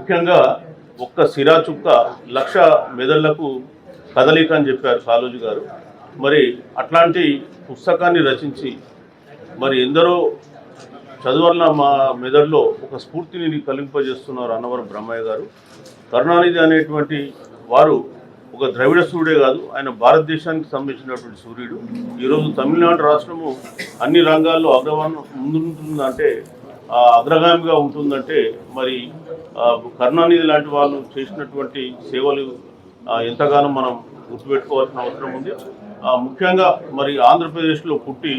ముఖ్యంగా ఒక్క సిరా చుక్క 1,00,000 మెదళ్లకు కదలిక అని చెప్పారు కాళోజీ గారు. మరి అట్లాంటి పుస్తకాన్ని రచించి మరి ఎందరో చదువుల మా మెదడులో ఒక స్ఫూర్తిని కలింపజేస్తున్నారు అన్నవరం బ్రహ్మయ్య గారు. కరుణానిధి అనేటువంటి వారు ఒక ద్రవిడ సూర్యుడే కాదు, ఆయన భారతదేశానికి సంబంధించినటువంటి సూర్యుడు. ఈరోజు తమిళనాడు రాష్ట్రము అన్ని రంగాల్లో ముందుంటుందంటే అగ్రగామిగా ఉంటుందంటే మరి కరుణానిధి లాంటి వాళ్ళు చేసినటువంటి సేవలు ఎంతగానో మనం గుర్తుపెట్టుకోవాల్సిన అవసరం ఉంది. ముఖ్యంగా మరి ఆంధ్రప్రదేశ్లో పుట్టి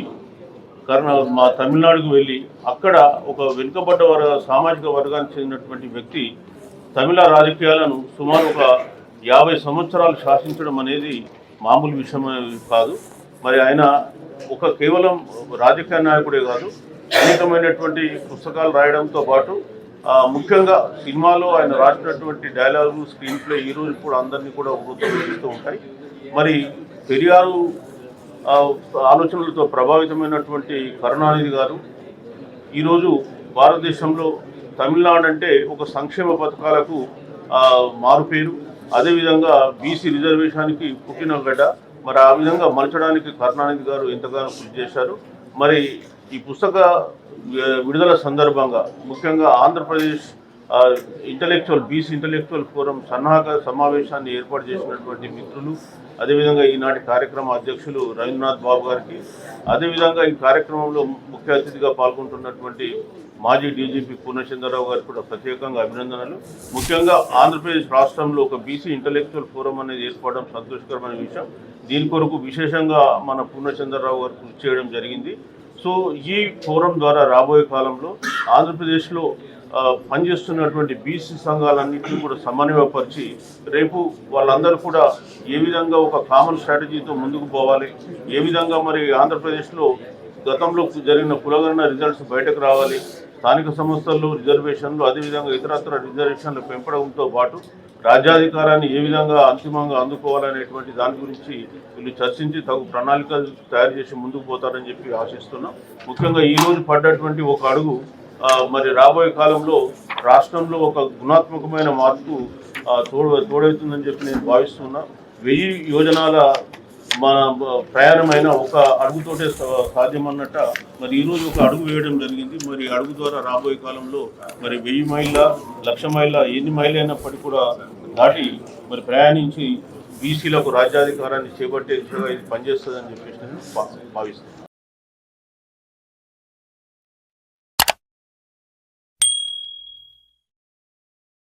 మా తమిళనాడుకు వెళ్ళి అక్కడ ఒక వెనుకబడ్డ సామాజిక వర్గానికి చెందినటువంటి వ్యక్తి తమిళ రాజకీయాలను సుమారు ఒక 50 సంవత్సరాలు శాసించడం అనేది మామూలు విషయం కాదు. మరి ఆయన ఒక కేవలం రాజకీయ నాయకుడే కాదు, అనేకమైనటువంటి పుస్తకాలు రాయడంతో పాటు ముఖ్యంగా సినిమాలో ఆయన రాసినటువంటి డైలాగులు, స్క్రీన్ ప్లే ఈరోజు కూడా అందరినీ కూడా ప్రోత్సహిస్తూ ఉంటాయి. మరి పెరియారు ఆలోచనలతో ప్రభావితమైనటువంటి కరుణానిధి గారు ఈరోజు భారతదేశంలో తమిళనాడు అంటే ఒక సంక్షేమ పథకాలకు మారుపేరు. అదేవిధంగా బీసీ రిజర్వేషన్కి పుట్టిన గడ్డ. మరి ఆ విధంగా మలచడానికి కరుణానిధి గారు ఎంతగానో కృషి చేశారు. మరి ఈ పుస్తక విడుదల సందర్భంగా ముఖ్యంగా ఆంధ్రప్రదేశ్ బీసీ ఇంటలెక్చువల్ ఫోరం సన్నాహక సమావేశాన్ని ఏర్పాటు చేసినటువంటి మిత్రులు, అదేవిధంగా ఈనాటి కార్యక్రమ అధ్యక్షులు రవీంద్రనాథ్ బాబు గారికి, అదేవిధంగా ఈ కార్యక్రమంలో ముఖ్య అతిథిగా పాల్గొంటున్నటువంటి మాజీ డీజీపీ పూర్ణచంద్రరావు గారికి కూడా ప్రత్యేకంగా అభినందనలు. ముఖ్యంగా ఆంధ్రప్రదేశ్ రాష్ట్రంలో ఒక బీసీ ఇంటలెక్చువల్ ఫోరం అనేది ఏర్పడడం సంతోషకరమైన విషయం. దీని కొరకు విశేషంగా మన పూర్ణచంద్రరావు గారు కృషి చేయడం జరిగింది. సో ఈ ఫోరం ద్వారా రాబోయే కాలంలో ఆంధ్రప్రదేశ్లో పనిచేస్తున్నటువంటి బీసీ సంఘాలన్నింటినీ కూడా సమన్వయపరిచి రేపు వాళ్ళందరూ కూడా ఏ విధంగా ఒక కామన్ స్ట్రాటజీతో ముందుకు పోవాలి, ఏ విధంగా మరి ఆంధ్రప్రదేశ్లో గతంలో జరిగిన కులగణన రిజల్ట్స్ బయటకు రావాలి, స్థానిక సంస్థల్లో రిజర్వేషన్లు, అదేవిధంగా ఇతరత్ర రిజర్వేషన్లు పెంపడంతో పాటు రాజ్యాధికారాన్ని ఏ విధంగా అంతిమంగా అందుకోవాలనేటువంటి దాని గురించి వీళ్ళు చర్చించి తగు ప్రణాళికలు తయారు చేసి ముందుకు పోతారని చెప్పి ఆశిస్తున్నాం. ముఖ్యంగా ఈరోజు పడ్డటువంటి ఒక అడుగు మరి రాబోయే కాలంలో రాష్ట్రంలో ఒక గుణాత్మకమైన మార్పు తోడవుతుందని చెప్పి నేను భావిస్తున్నా. 1000 యోజనాల మన ప్రయాణమైన ఒక అడుగుతోటే సాధ్యమన్నట్ట మరి ఈరోజు ఒక అడుగు వేయడం జరిగింది. మరి అడుగు ద్వారా రాబోయే కాలంలో మరి 1000 మైళ్ళ 1,00,000 మైళ్ళ ఎన్ని మైళ్ళు అయినప్పటికీ కూడా దాటి మరి ప్రయాణించి బీసీలకు రాజ్యాధికారాన్ని చేపట్టే దిశగా ఇది పనిచేస్తుందని చెప్పేసి నేను భావిస్తున్నాను.